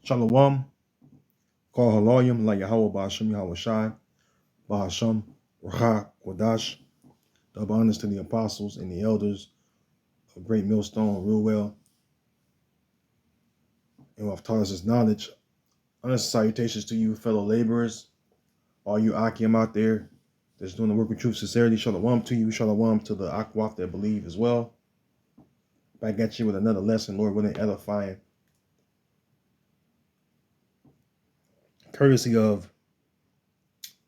Shalom, Call Haloyim, La Yahweh Ba'ashem Yahweh Shai, Ba'ashem, Raha, Kodash, double honors to the apostles and the elders of Great Millstone, real well, and who have taught us his knowledge. Honest salutations to you, fellow laborers, all you Akim out there that's doing the work with truth, sincerity. Shalom to you, Shalom to the Akwaf that believe as well. Back at you with another lesson, Lord willing, edifying, courtesy of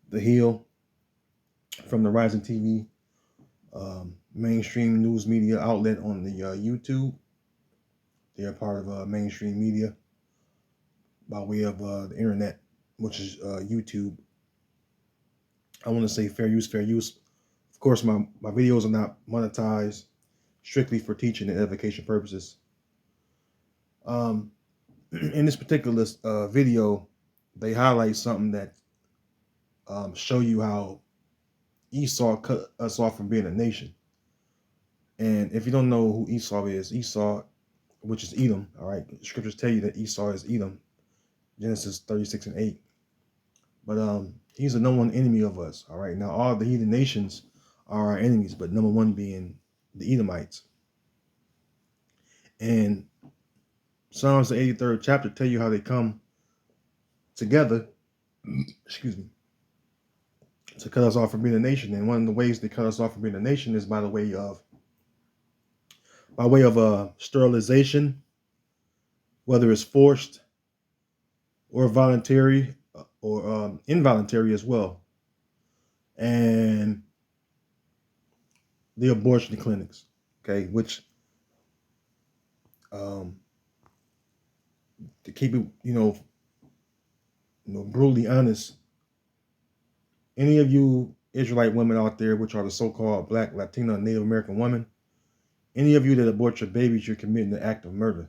the Hill from the Rising TV mainstream news media outlet on the YouTube. They are part of mainstream media by way of the internet, which is YouTube. I want to say fair use, fair use. Of course, my videos are not monetized, strictly for teaching and edification purposes. In this particular video, they highlight something that show you how Esau cut us off from being a nation. And if you don't know who Esau is, Esau, which is Edom, all right, the scriptures tell you that Esau is Edom, Genesis 36 and 8. But he's a number one enemy of us, all right. Now, all the heathen nations are our enemies, but number one being the Edomites. And Psalms the 83rd chapter tell you how they come together, excuse me, to cut us off from being a nation. And one of the ways they cut us off from being a nation is by way of sterilization, whether it's forced or voluntary or involuntary as well, and the abortion clinics, okay, which to keep it, brutally honest, any of you Israelite women out there, which are the so-called Black, Latina, Native American women, any of you that abort your babies, you're committing the act of murder,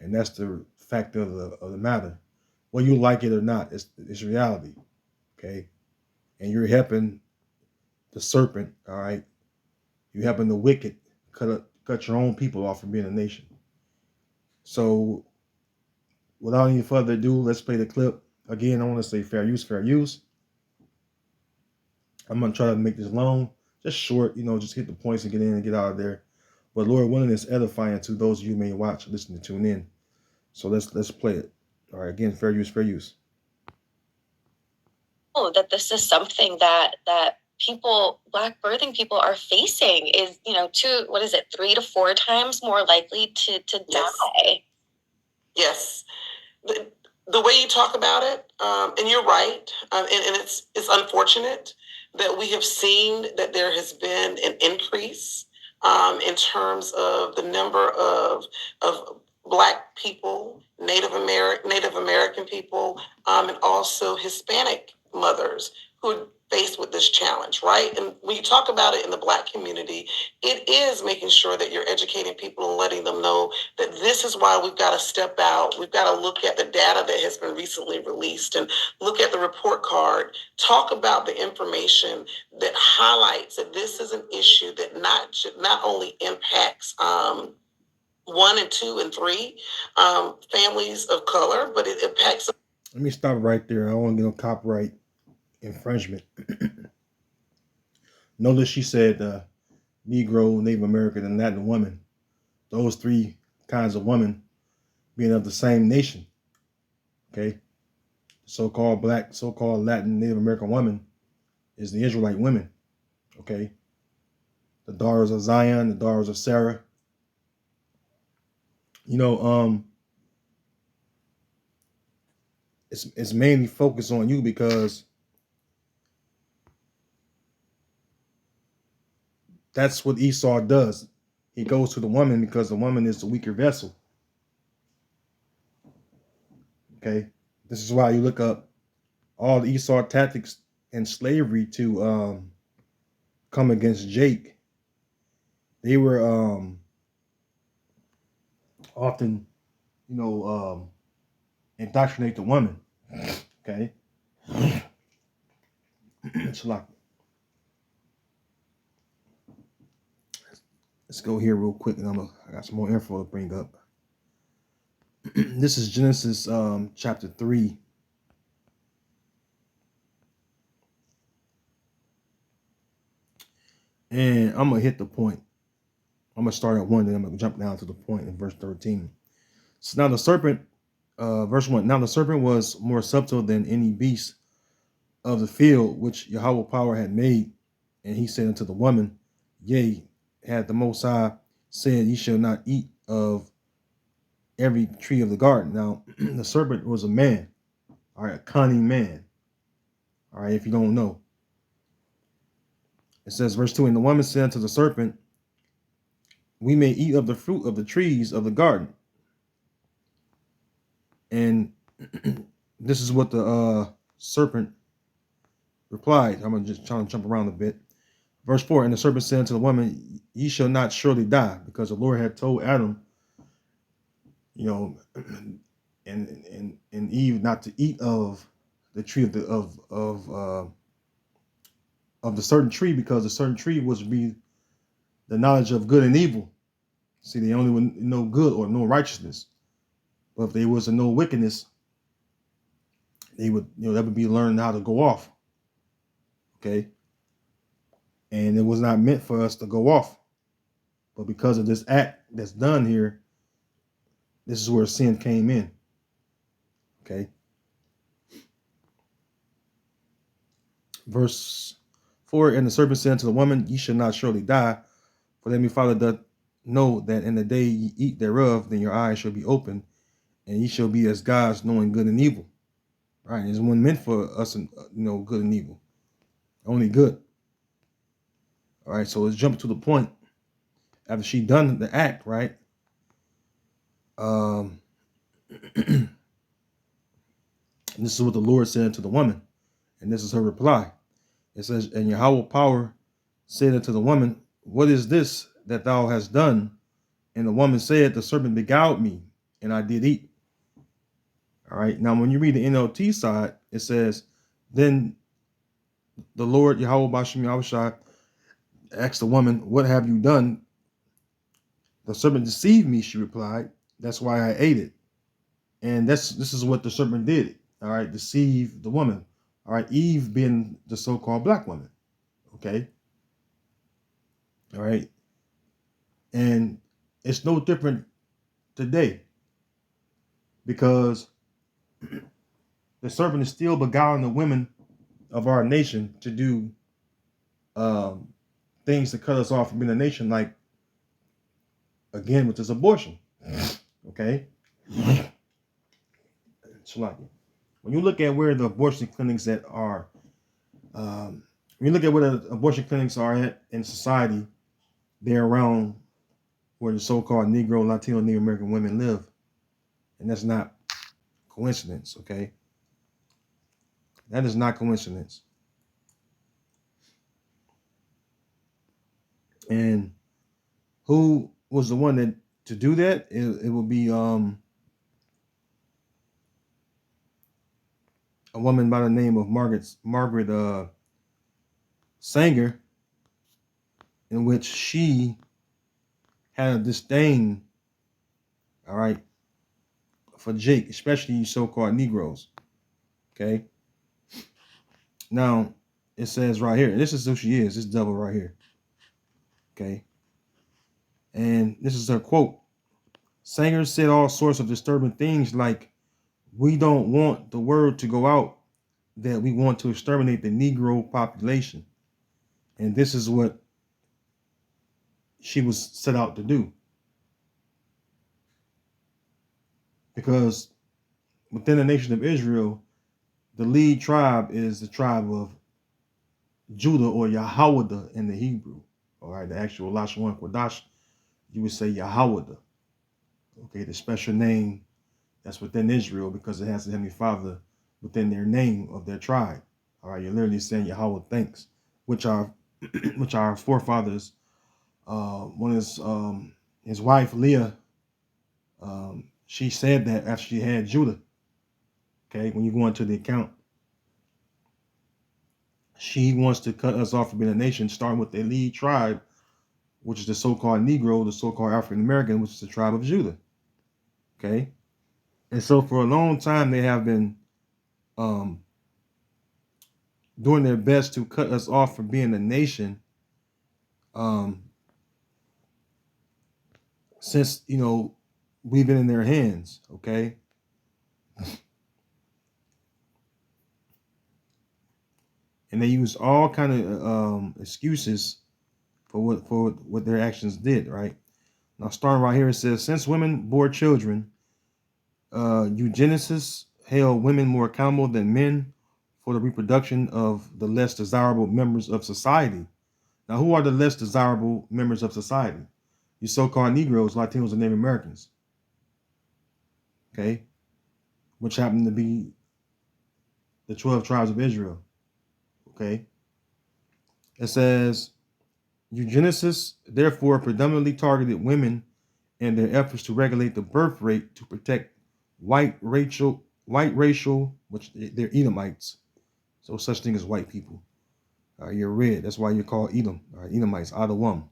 and that's the fact of the matter. Whether you like it or not, it's reality, okay? And you're helping the serpent, all right? You're helping the wicked cut your own people off from being a nation. So, without any further ado, let's play the clip. Again, I want to say fair use, fair use. I'm going to try to make this long, just short, just hit the points and get in and get out of there. But Lord willing, it's edifying to those of you who may watch, listen, and tune in. So let's play it. All right, again, fair use, fair use. Oh, that this is something that people, Black birthing people, are facing is, 3 to 4 times more likely to die. Yes. The way you talk about it, and you're right, and it's unfortunate that we have seen that there has been an increase in terms of the number of Black people, Native American people, and also Hispanic mothers who are faced with this challenge, right? And when you talk about it in the Black community, it is making sure that you're educating people and letting them know that this is why we've got to step out. We've got to look at the data that has been recently released and look at the report card, talk about the information that highlights that this is an issue that not only impacts 1 and 2 and 3 families of color, but it impacts. Let me stop right there. I don't want to get no copyright infringement. Notice she said Negro, Native American, and Latin woman. Those 3 kinds of women being of the same nation. Okay? So-called Black, so-called Latin, Native American woman is the Israelite women. Okay? The daughters of Zion, the daughters of Sarah. It's mainly focused on you because that's what Esau does. He goes to the woman because the woman is the weaker vessel. Okay? This is why you look up all the Esau tactics and slavery to come against Jake. They were often, indoctrinate the woman. Okay? It's like, let's go here real quick, and I got some more info to bring up. This is Genesis chapter 3. And I'm going to hit the point. I'm going to start at 1, then I'm going to jump down to the point in verse 13. So now the serpent, verse 1, now the serpent was more subtle than any beast of the field which Yahweh power had made. And he said unto the woman, yea, had the Most High said, ye shall not eat of every tree of the garden. Now, the serpent was a man, all right, a cunning man, all right, if you don't know. It says, verse 2, and the woman said unto the serpent, we may eat of the fruit of the trees of the garden. And this is what the serpent replied. I'm going to just try to jump around a bit. Verse 4, and the serpent said unto the woman, ye shall not surely die, because the Lord had told Adam, and Eve not to eat of the tree of the certain tree, because the certain tree was be the knowledge of good and evil. See, they only would know good or know righteousness. But if there was a no wickedness, they would, that would be learning how to go off. Okay. And it was not meant for us to go off. But because of this act that's done here, this is where sin came in. Okay. Verse 4, and the serpent said unto the woman, ye shall not surely die, for let me Father doth know that in the day ye eat thereof, then your eyes shall be open, and ye shall be as gods, knowing good and evil. Right? It's one meant for us, good and evil. Only good. All right, so let's jump to the point. After she done the act, right? This is what the Lord said to the woman, and this is her reply. It says, and Yahweh power said unto the woman, what is this that thou hast done? And the woman said, the serpent beguiled me, and I did eat. All right. Now, when you read the NLT side, it says, then the Lord Yahweh Bashem Yahushua asked the woman, what have you done? The serpent deceived me, she replied. That's why I ate it. And this is what the serpent did. All right. Deceive the woman. All right. Eve being the so-called black woman. Okay. All right. And it's no different today, because the serpent is still beguiling the women of our nation to do things to cut us off from being a nation, like, again, with this abortion. Okay. When you look at where the abortion clinics that are, when you look at where the abortion clinics are at in society, they're around where the so-called Negro, Latino, Native American women live. And that's not coincidence, okay? That is not coincidence. And who was the one that to do that? It would be a woman by the name of Margaret Sanger, in which she had a disdain, all right, for Jake, especially you so-called Negroes. Okay. Now it says right here, this is who she is, this devil right here. Okay. And this is her quote. Sanger said all sorts of disturbing things like, we don't want the word to go out that we want to exterminate the Negro population. And this is what she was set out to do. Because within the nation of Israel, the lead tribe is the tribe of Judah, or Yahawada in the Hebrew. All right, the actual Lashon Kodash, you would say Yahawada. Okay, the special name that's within Israel, because it has the Heavenly Father within their name of their tribe. All right, you're literally saying Yahweh thanks, which our forefathers, when his wife Leah, she said that after she had Judah. Okay, when you go into the account, she wants to cut us off from being a nation, starting with the lead tribe, which is the so-called Negro, the so-called African American, which is the tribe of Judah. Okay. And so for a long time, they have been um, doing their best to cut us off from being a nation. Um, since we've been in their hands, okay. And they use all kind of excuses for what their actions did, right? Now, starting right here, it says, since women bore children, eugenicists held women more accountable than men for the reproduction of the less desirable members of society. Now, who are the less desirable members of society? You so-called Negroes, Latinos, and Native Americans, okay, which happen to be the 12 tribes of Israel, okay. It says, eugenicists therefore predominantly targeted women in their efforts to regulate the birth rate to protect white racial, which they're Edomites. So such thing as white people. You're red. That's why you're called Edom. Edomites, Adawam.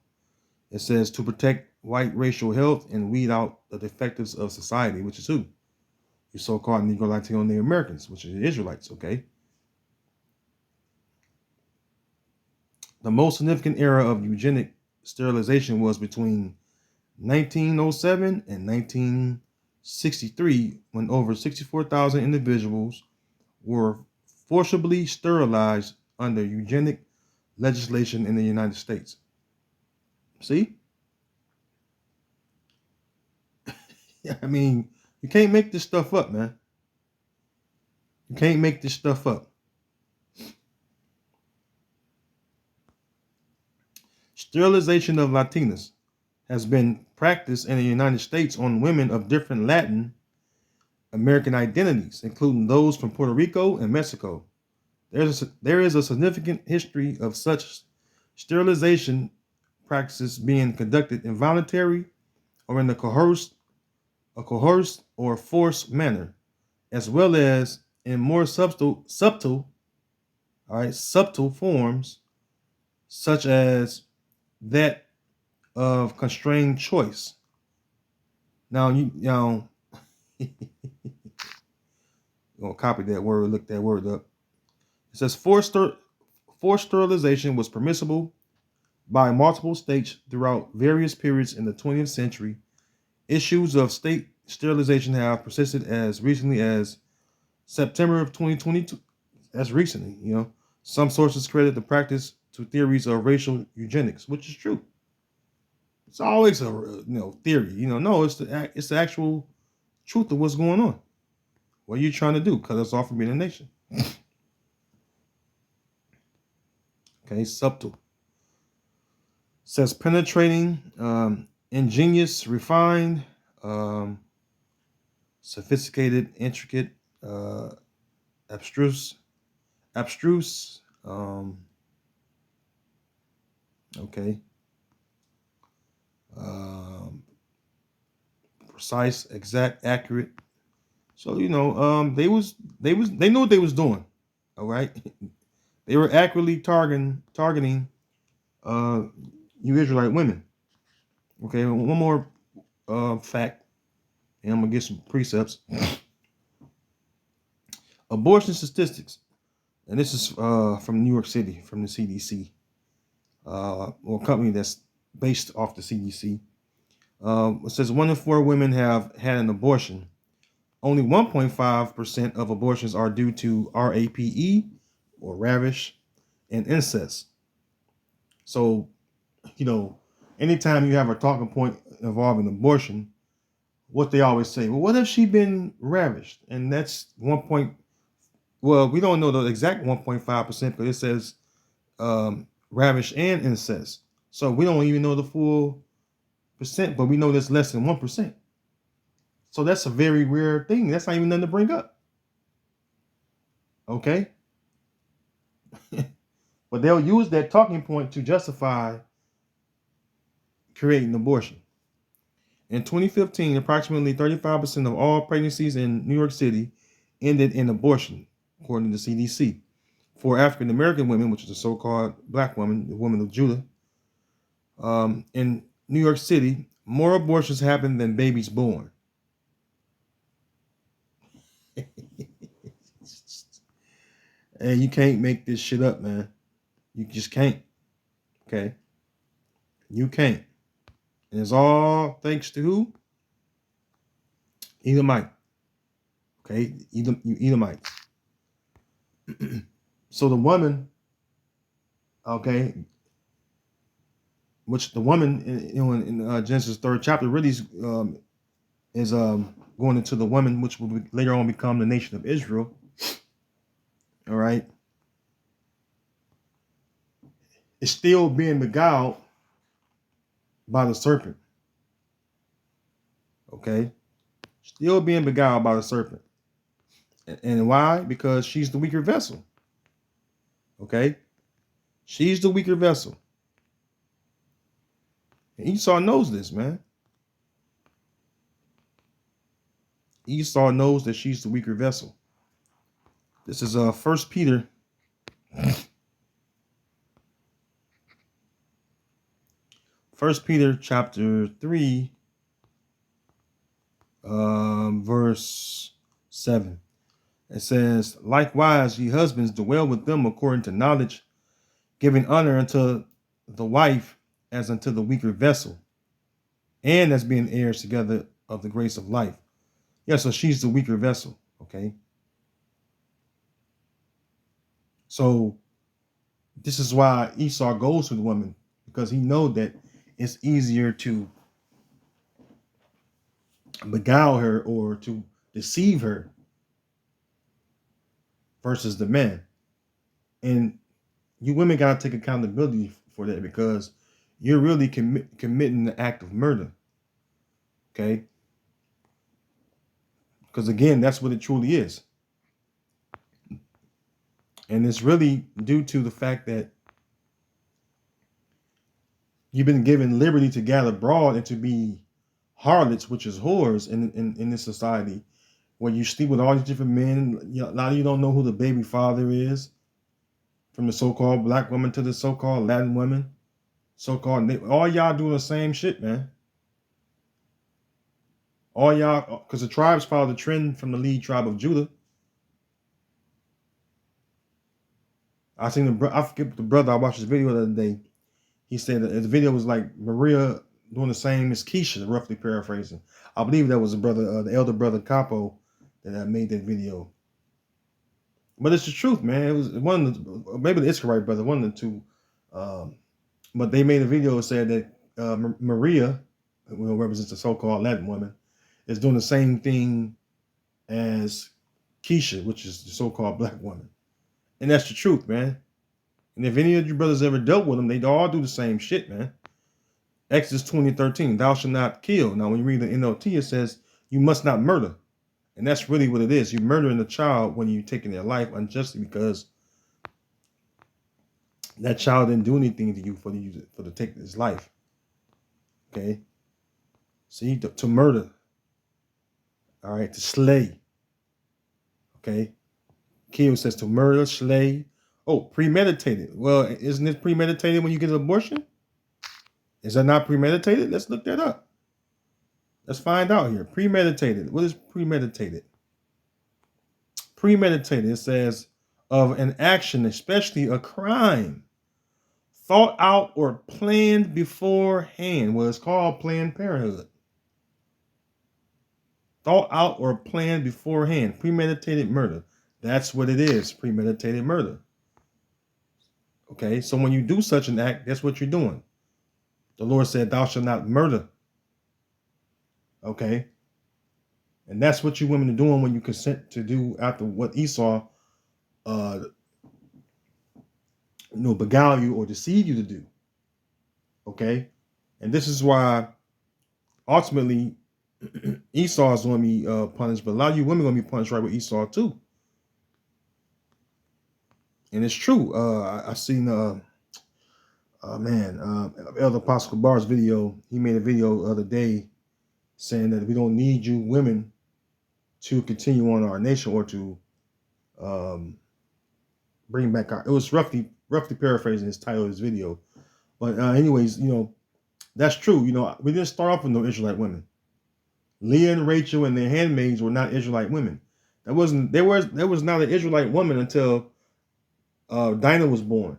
It says to protect white racial health and weed out the defectives of society, which is who? Your so-called Negro, Latino, Native Americans, which are the Israelites, okay? The most significant era of eugenic sterilization was between 1907 and 1963, when over 64,000 individuals were forcibly sterilized under eugenic legislation in the United States. See? I mean, you can't make this stuff up, man. You can't make this stuff up. Sterilization of Latinas has been practiced in the United States on women of different Latin American identities, including those from Puerto Rico and Mexico. There is a significant history of such sterilization practices being conducted involuntary or in a coerced or forced manner, as well as in more subtle forms, such as that of constrained choice. Now you know you're gonna copy that word, look that word up. It says forced sterilization was permissible by multiple states throughout various periods in the 20th century. Issues of state sterilization have persisted as recently as September of 2022. That's recently, Some sources credit the practice to theories of racial eugenics, which is true. It's always a theory, No, it's the actual truth of what's going on. What are you trying to do? Cut us off from being a nation. Okay, subtle. Says penetrating, ingenious, refined, sophisticated, intricate, abstruse. Okay. Precise, exact, accurate. So they knew what they was doing. All right. They were accurately targeting you Israelite women. Okay, one more fact, and I'm gonna get some precepts. Abortion statistics, and this is from New York City, from the CDC, or a company that's based off the CDC. It says 1 in 4 women have had an abortion. Only 1.5% of abortions are due to RAPE, or ravish, and incest. So, anytime you have a talking point involving abortion, what they always say, well, what if she been ravished? And that's we don't know the exact 1.5%, but it says ravish and incest. So we don't even know the full percent, but we know there's less than 1%. So that's a very rare thing. That's not even nothing to bring up. Okay? But they'll use that talking point to justify creating abortion. In 2015, approximately 35% of all pregnancies in New York City ended in abortion, according to the CDC. For African American women, which is the so-called black woman, the woman of Judah, in New York City, more abortions happen than babies born. Hey, you can't make this shit up, man. You just can't. Okay, you can't. And it's all thanks to who? Edomite. Okay, you Edomites. So the woman, okay, which the woman in Genesis 3rd chapter really is going into the woman, which will later on become the nation of Israel. All right, it's still being beguiled by the serpent. Okay, still being beguiled by the serpent. And why? Because she's the weaker vessel. Okay, she's the weaker vessel. And Esau knows this, man. Esau knows that she's the weaker vessel. This is First Peter. First Peter chapter 3, verse 7. It says, likewise, ye husbands, dwell with them according to knowledge, giving honor unto the wife as unto the weaker vessel, and as being heirs together of the grace of life. Yeah, so she's the weaker vessel. Okay. So this is why Esau goes to the woman, because he knows that it's easier to beguile her or to deceive her versus the man. And you women got to take accountability for that, because you're really committing the act of murder. Okay. Because again, that's what it truly is. And it's really due to the fact that you've been given liberty to gather abroad and to be harlots, which is whores in this society, where you sleep with all these different men. A lot of you don't know who the baby father is, from the so-called black woman to the so-called Latin woman, so-called, all y'all doing the same shit, man. All y'all, because the tribes follow the trend from the lead tribe of Judah. I seen I forget the brother, I watched his video the other day. He said that the video was like Maria doing the same as Keisha, roughly paraphrasing. I believe that was the brother, the elder brother Capo, that made that video. But it's the truth, man. It was one of the, maybe the Israelite brother, one of the two. But they made a video that said that Maria, who represents the so-called Latin woman, is doing the same thing as Keisha, which is the so-called black woman. And that's the truth, man. And if any of you brothers ever dealt with them, they all do the same shit, man. Exodus 20:13, thou shalt not kill. Now, when you read the NLT, it says you must not murder. And that's really what it is. You're murdering a child when you're taking their life unjustly, because that child didn't do anything to you for to take his life. Okay? See, to murder. All right, to slay. Okay? Kill says to murder, slay. Oh, premeditated. Well, isn't it premeditated when you get an abortion? Is that not premeditated? Let's look that up. Let's find out here. Premeditated. What is premeditated? Premeditated, it says, of an action, especially a crime, thought out or planned beforehand. Well, it's called Planned Parenthood. Thought out or planned beforehand. Premeditated murder. That's what it is. Premeditated murder. Okay, so when you do such an act, that's what you're doing. The Lord said, thou shalt not murder. Okay. And that's what you women are doing when you consent to do after what Esau beguile you or deceive you to do. Okay. And this is why ultimately Esau is going to be punished, but a lot of you women are going to be punished right with Esau too. And it's true. I seen Elder Apostle Bar's video. He made a video the other day saying that we don't need you women to continue on our nation or to bring back our. It was roughly paraphrasing his title of his video, but anyways, that's true. We didn't start off with no Israelite women. Leah and Rachel and their handmaids were not Israelite women. There was not an Israelite woman until Dinah was born.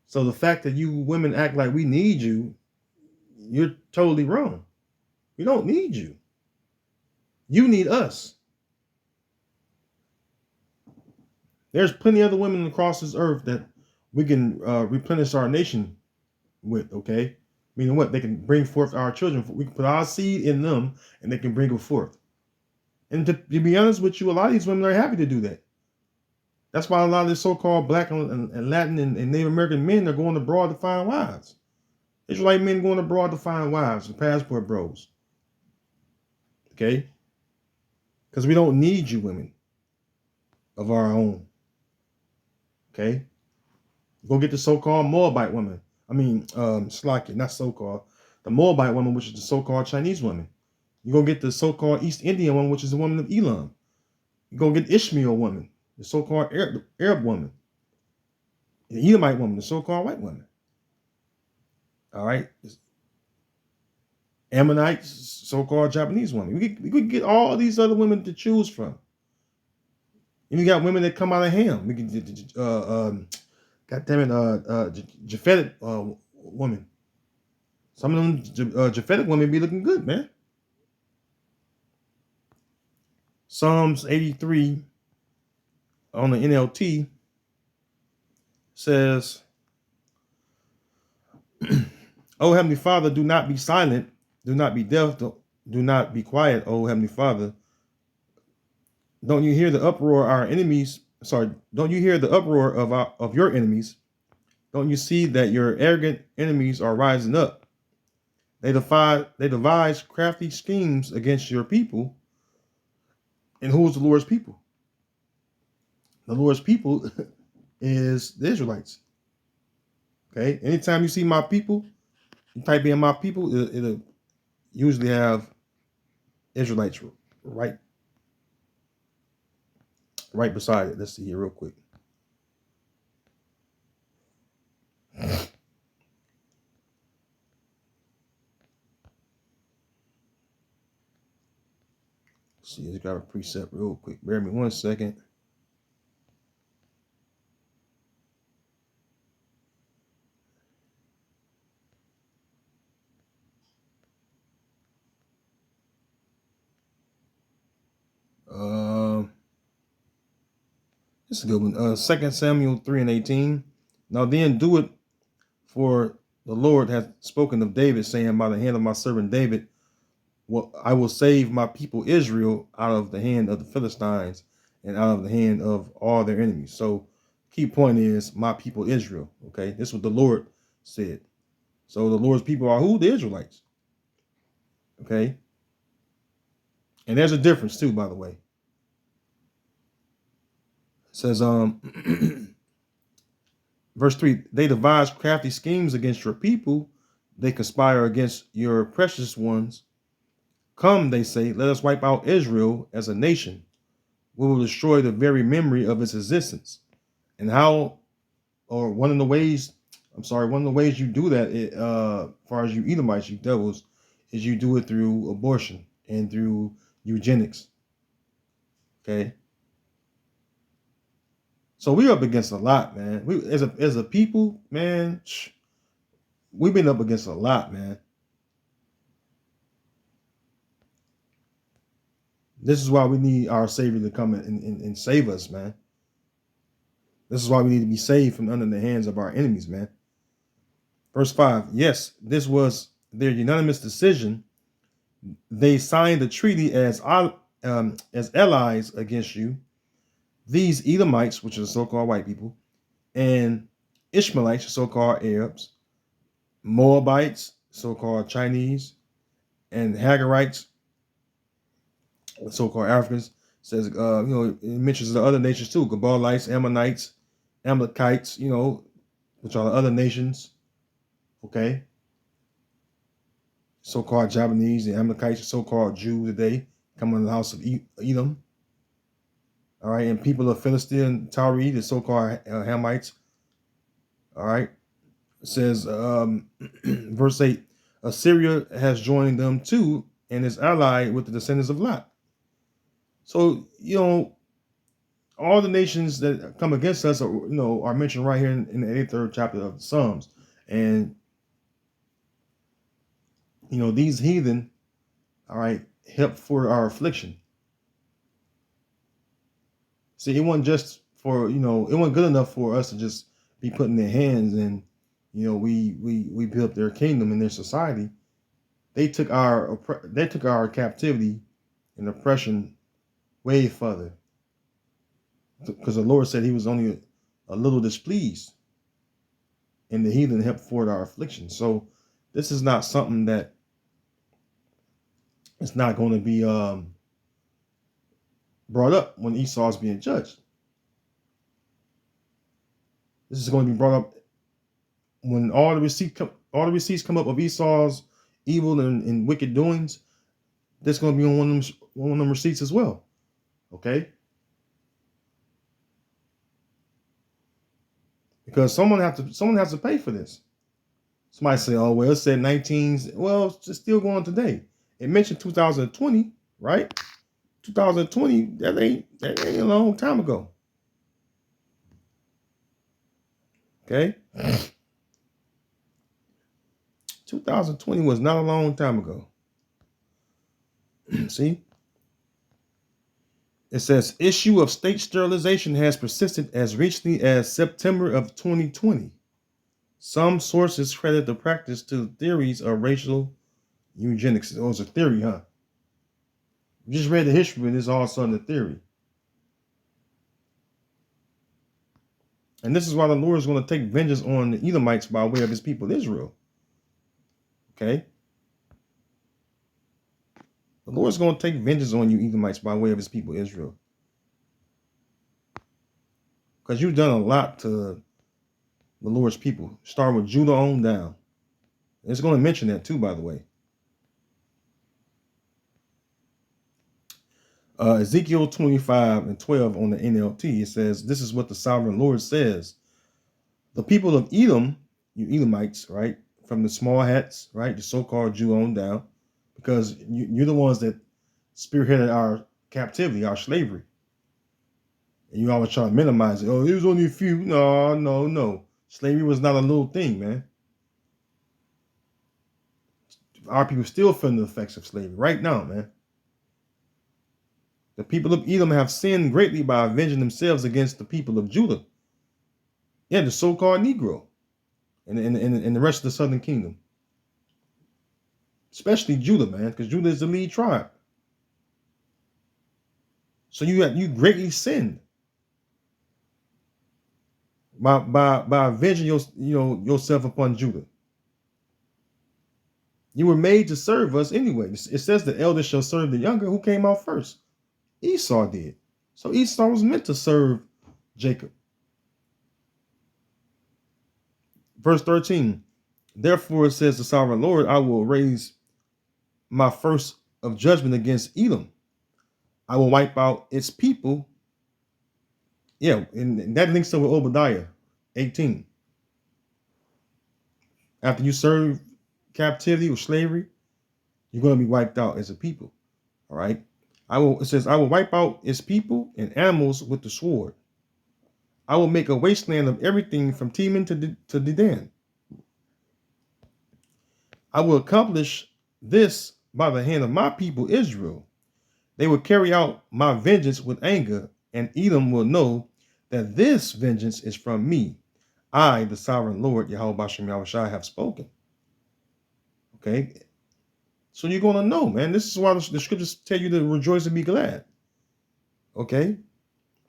So the fact that you women act like we need you, you're totally wrong. We don't need you. You need us. There's plenty of other women across this earth that we can replenish our nation with, okay? Meaning what? They can bring forth our children. We can put our seed in them and they can bring them forth. And to be honest with you, a lot of these women are happy to do that. That's why a lot of the so-called black and Latin and Native American men are going abroad to find wives. Israelite men going abroad to find wives and passport bros. Okay? Because we don't need you women of our own. Okay? Go get the so-called Moabite woman. I mean, Slakia, not so-called. The Moabite woman, which is the so-called Chinese woman. You go get the so-called East Indian woman, which is the woman of Elam. You go get Ishmael woman, the so-called Arab woman. The Edomite woman, the so-called white woman. All right? Ammonites, so-called Japanese woman. We could get all these other women to choose from. And you got women that come out of Ham. We can, Japhetic woman. Some of them Japhetic women be looking good, man. Psalms 83 on the NLT says, "O Heavenly Father, do not be silent, do not be deaf, do not be quiet, O Heavenly Father. Don't you hear the uproar of our enemies? Don't you hear the uproar of your enemies? Don't you see that your arrogant enemies are rising up? They devise crafty schemes against your people." And who is the Lord's people? The Lord's people is the Israelites. Okay. Anytime you see my people, you type in my people, it'll usually have Israelites right beside it. Let's see here real quick. See, it's got a precept real quick. Bear me 1 second. This is a good one. 2 Samuel 3:18. Now then do it, for the Lord hath spoken of David, saying, by the hand of my servant David, well, I will save my people Israel out of the hand of the Philistines and out of the hand of all their enemies. So key point is my people Israel. Okay, this is what the Lord said. So the Lord's people are who? The Israelites. Okay. And there's a difference too, by the way. It says, verse 3, they devise crafty schemes against your people. They conspire against your precious ones. Come, they say, let us wipe out Israel as a nation. We will destroy the very memory of its existence. And how, or one of the ways you do that, as far as you Edomites, you devils, is you do it through abortion and through eugenics. Okay. So we're up against a lot, man. We as a people, man, we've been up against a lot, man. This is why we need our Savior to come and save us, man. This is why we need to be saved from under the hands of our enemies, man. Verse 5, yes, this was their unanimous decision. They signed a treaty as allies against you. These Edomites, which are the so-called white people, and Ishmaelites, so-called Arabs, Moabites, so-called Chinese, and Hagarites, so-called Africans, says, it mentions the other nations too, Gabalites, Ammonites, Amalekites, which are the other nations, okay? So-called Japanese, the Amalekites, so-called Jew today, come in the house of Edom. All right, and people of Philistine, Tauri, the so-called Hamites. All right, it says, verse 8, Assyria has joined them too and is allied with the descendants of Lot. So, all the nations that come against us are, are mentioned right here in the 83rd chapter of the Psalms. And, these heathen, all right, help for our affliction. See, it wasn't just for, it wasn't good enough for us to just be put in their hands and, we built their kingdom and their society. They took our captivity and oppression way further, because the Lord said He was only a little displeased, and the heathen helped forward our affliction. So this is not something that it's not going to be brought up when Esau is being judged. This is going to be brought up when all the receipts come up of Esau's evil and wicked doings. That's going to be on one of them receipts as well. Okay. Because someone has to pay for this. Somebody say, "Oh well, it said 19s." Well, it's still going today. It mentioned 2020, right? 2020. That ain't a long time ago. Okay. 2020 was not a long time ago. See? It says issue of state sterilization has persisted as recently as September of 2020. Some sources credit the practice to theories of racial eugenics. Oh, it's a theory, huh? You just read the history, and it's all of a sudden a theory. And this is why the Lord is going to take vengeance on the Edomites by way of His people Israel. Okay? The Lord is going to take vengeance on you Edomites by way of His people Israel. Because you've done a lot to the Lord's people. Start with Judah on down. It's going to mention that too, by the way. Ezekiel 25:12 on the NLT, it says, "This is what the sovereign Lord says. The people of Edom, you Edomites, right, from the small hats, right, the so-called Jew on down, because you're the ones that spearheaded our captivity, our slavery. And you always try to minimize it. Oh, it was only a few. No. Slavery was not a little thing, man. Our people still feeling the effects of slavery right now, man. The people of Edom have sinned greatly by avenging themselves against the people of Judah. Yeah, the so-called Negro and the rest of the southern kingdom. Especially Judah, man, because Judah is the lead tribe. So you greatly sinned by avenging yourself upon Judah. You were made to serve us anyway. It says the elder shall serve the younger. Who came out first? Esau did. So Esau was meant to serve Jacob. Verse 13. Therefore, says the sovereign Lord, I will raise my first of judgment against Edom. I will wipe out its people. Yeah, and that links up with Obadiah 18. After you serve captivity or slavery, you're going to be wiped out as a people. All right. It says, I will wipe out its people and animals with the sword. I will make a wasteland of everything from Teman to Dedan. I will accomplish this by the hand of my people Israel. They will carry out my vengeance with anger, and Edom will know that this vengeance is from me. I, the sovereign Lord, Yahweh Bashem Yahushua, have spoken. Okay. So you're going to know, man. This is why the scriptures tell you to rejoice and be glad. Okay.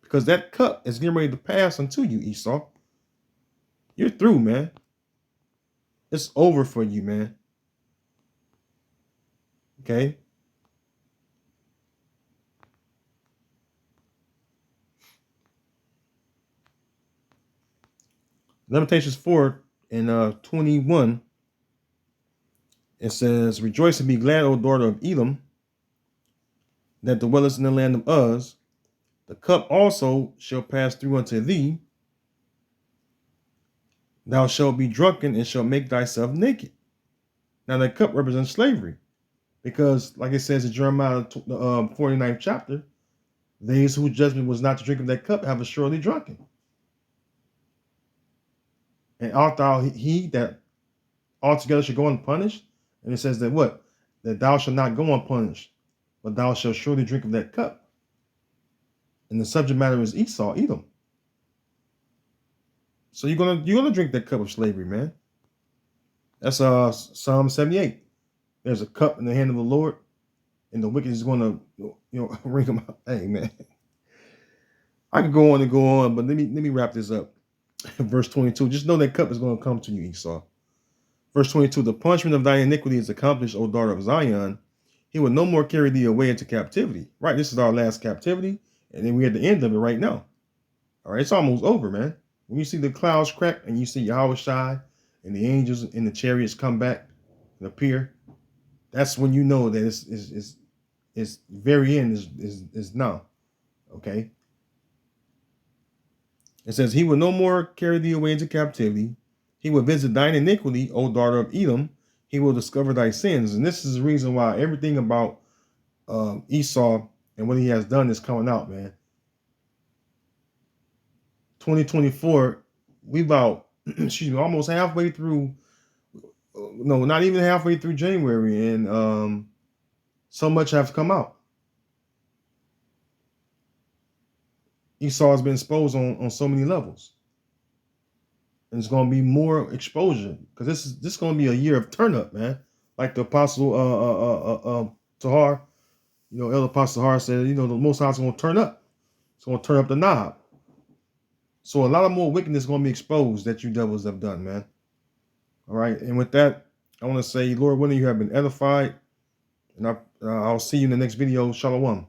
Because that cup is getting ready to pass unto you, Esau. You're through, man. It's over for you, man. Okay. Lamentations 4 and 21. It says, rejoice and be glad, O daughter of Edom, that dwellest in the land of Uz. The cup also shall pass through unto thee. Thou shalt be drunken and shalt make thyself naked. Now that cup represents slavery. Because, like it says in Jeremiah 49th chapter, They whose judgment was not to drink of that cup have assuredly drunken. And art thou he that altogether should go unpunished? And it says that what? That thou shalt not go unpunished, but thou shalt surely drink of that cup. And the subject matter is Esau, Edom. So you're gonna drink that cup of slavery, man. That's Psalm 78. There's a cup in the hand of the Lord, and the wicked is gonna ring them out. Hey man. I could go on and go on, but let me wrap this up. Verse 22. Just know that cup is going to come to you, Esau. Verse 22. The punishment of thine iniquity is accomplished, O daughter of Zion. He will no more carry thee away into captivity. Right, this is our last captivity, and then we're at the end of it right now. All right, it's almost over, man. When you see the clouds crack and you see Yahweh Shai and the angels in the chariots come back and appear, that's when you know that it's very end is now. Okay. It says, he will no more carry thee away into captivity. He will visit thine iniquity, O daughter of Edom. He will discover thy sins. And this is the reason why everything about Esau and what he has done is coming out, man. 2024, we about, almost halfway through, no, not even halfway through January, and so much has come out. Esau has been exposed on so many levels. And it's going to be more exposure because this is going to be a year of turn up, man. Like the apostle Tahar, Elder Apostle Tahar said, the Most High is going to turn up. It's going to turn up the knob. So a lot of more wickedness is going to be exposed that you devils have done, man. All right, and with that, I want to say, Lord willing, you have been edified, and I'll see you in the next video. Shalom.